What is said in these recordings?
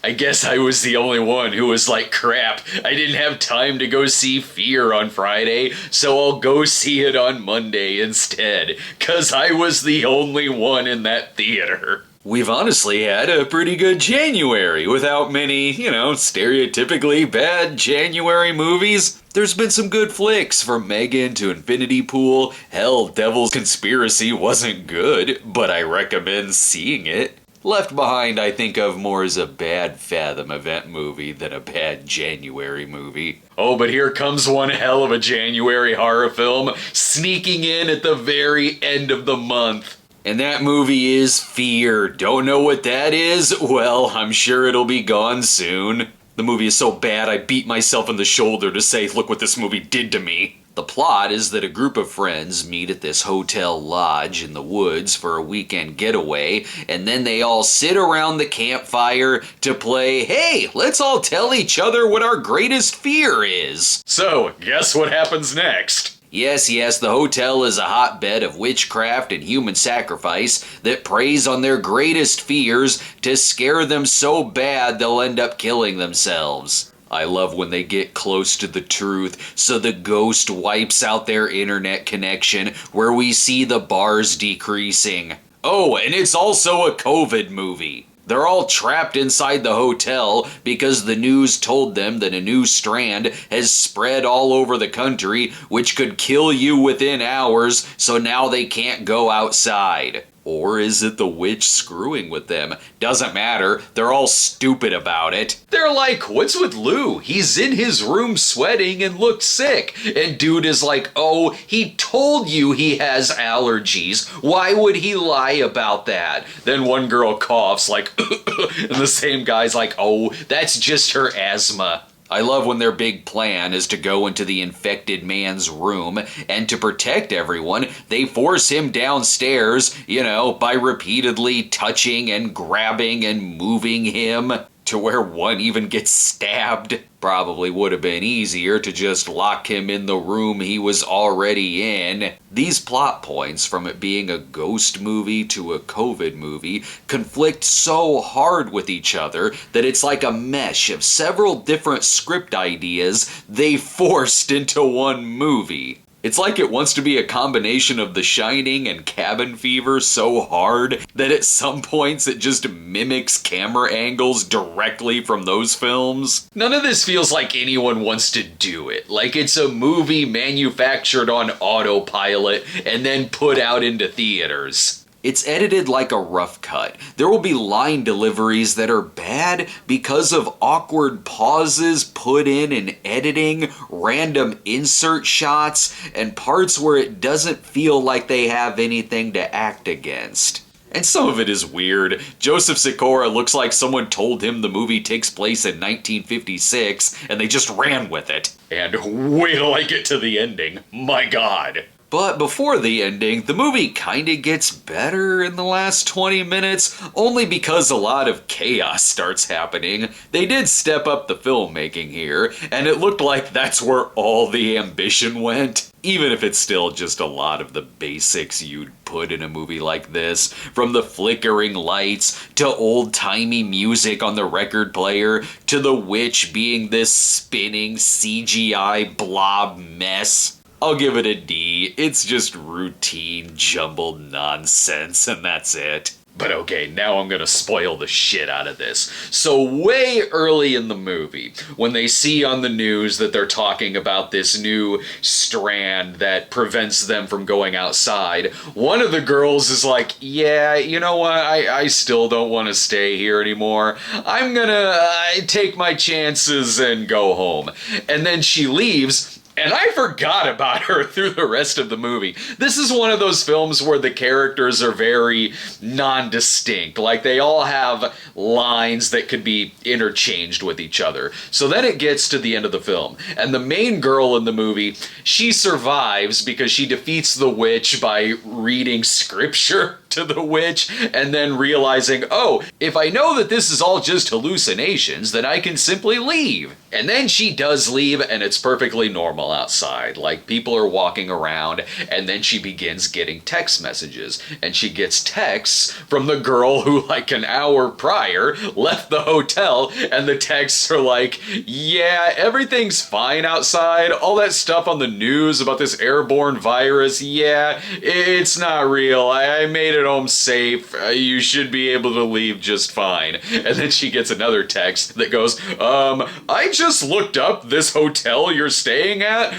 I guess I was the only one who was like, crap, I didn't have time to go see Fear on Friday, so I'll go see it on Monday instead, 'cause I was the only one in that theater. We've honestly had a pretty good January without many, stereotypically bad January movies. There's been some good flicks, from Megan to Infinity Pool. Hell, Devil's Conspiracy wasn't good, but I recommend seeing it. Left Behind I think of more as a bad Fathom event movie than a bad January movie. Oh, but here comes one hell of a January horror film, sneaking in at the very end of the month. And that movie is Fear. Don't know what that is? Well, I'm sure it'll be gone soon. The movie is so bad I beat myself in the shoulder to say, look what this movie did to me. The plot is that a group of friends meet at this hotel lodge in the woods for a weekend getaway, and then they all sit around the campfire to play, hey, let's all tell each other what our greatest fear is. So, guess what happens next? Yes, the hotel is a hotbed of witchcraft and human sacrifice that preys on their greatest fears to scare them so bad they'll end up killing themselves. I love when they get close to the truth, so the ghost wipes out their internet connection, where we see the bars decreasing. Oh, and it's also a COVID movie. They're all trapped inside the hotel because the news told them that a new strand has spread all over the country, which could kill you within hours, so now they can't go outside. Or is it the witch screwing with them? Doesn't matter, they're all stupid about it. They're like, what's with Lou? He's in his room sweating and looks sick. And dude is like, oh, he told you he has allergies. Why would he lie about that? Then one girl coughs like, and the same guy's like, oh, that's just her asthma. I love when their big plan is to go into the infected man's room, and to protect everyone, they force him downstairs, by repeatedly touching and grabbing and moving him, to where one even gets stabbed. Probably would have been easier to just lock him in the room he was already in. These plot points, from it being a ghost movie to a COVID movie, conflict so hard with each other that it's like a mesh of several different script ideas they forced into one movie. It's like it wants to be a combination of The Shining and Cabin Fever so hard that at some points it just mimics camera angles directly from those films. None of this feels like anyone wants to do it. Like it's a movie manufactured on autopilot and then put out into theaters. It's edited like a rough cut. There will be line deliveries that are bad because of awkward pauses put in editing, random insert shots, and parts where it doesn't feel like they have anything to act against. And some of it is weird. Joseph Sikora looks like someone told him the movie takes place in 1956, and they just ran with it. And wait till I get to the ending. My God. But before the ending, the movie kinda gets better in the last 20 minutes, only because a lot of chaos starts happening. They did step up the filmmaking here, and it looked like that's where all the ambition went. Even if it's still just a lot of the basics you'd put in a movie like this, from the flickering lights, to old-timey music on the record player, to the witch being this spinning CGI blob mess. I'll give it a D. It's just routine, jumbled nonsense, and that's it. But okay, now I'm gonna spoil the shit out of this. So way early in the movie, when they see on the news that they're talking about this new strand that prevents them from going outside, one of the girls is like, yeah, you know what, I still don't want to stay here anymore. I'm gonna take my chances and go home. And then she leaves, and I forgot about her through the rest of the movie. This is one of those films where the characters are very non-distinct. Like, they all have lines that could be interchanged with each other. So then it gets to the end of the film, and the main girl in the movie, she survives because she defeats the witch by reading scripture to the witch, and then realizing, oh, if I know that this is all just hallucinations, then I can simply leave. And then she does leave, and it's perfectly normal outside. Like, people are walking around, and then she begins getting text messages. And she gets texts from the girl who, like, an hour prior left the hotel, and the texts are like, yeah, everything's fine outside. All that stuff on the news about this airborne virus, yeah, it's not real. I made it home safe. You should be able to leave just fine. And then she gets another text that goes, I just looked up this hotel you're staying at.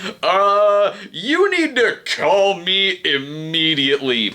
You need to call me immediately.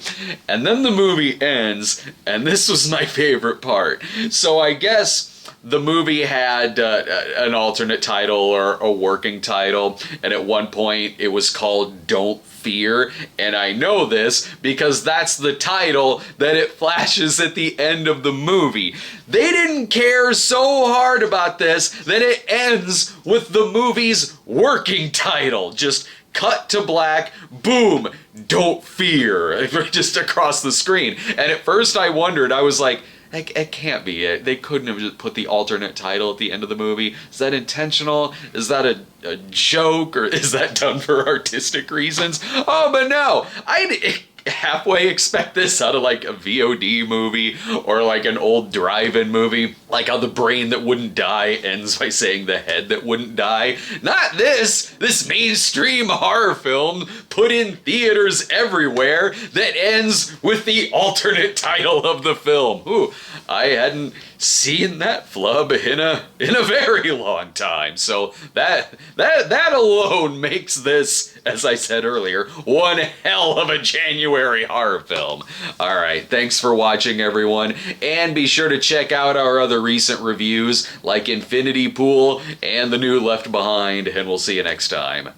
And then the movie ends, and this was my favorite part. So I guess the movie had an alternate title or a working title, and at one point it was called Don't Fear, and I know this because that's the title that it flashes at the end of the movie. They didn't care so hard about this that it ends with the movie's working title. Just cut to black, boom, Don't Fear, just across the screen. And at first I wondered, I was like, it can't be it. They couldn't have just put the alternate title at the end of the movie. Is that intentional? Is that a joke? Or is that done for artistic reasons? Oh, but no. I halfway expect this out of like a VOD movie or like an old drive-in movie. Like how The Brain That Wouldn't Die ends by saying The Head That Wouldn't Die. Not this! This mainstream horror film put in theaters everywhere that ends with the alternate title of the film. Ooh, I hadn't seen that flub in a very long time. So that alone makes this, as I said earlier, one hell of a January horror film. Alright, thanks for watching, everyone, and be sure to check out our other recent reviews like Infinity Pool and the new Left Behind, and we'll see you next time.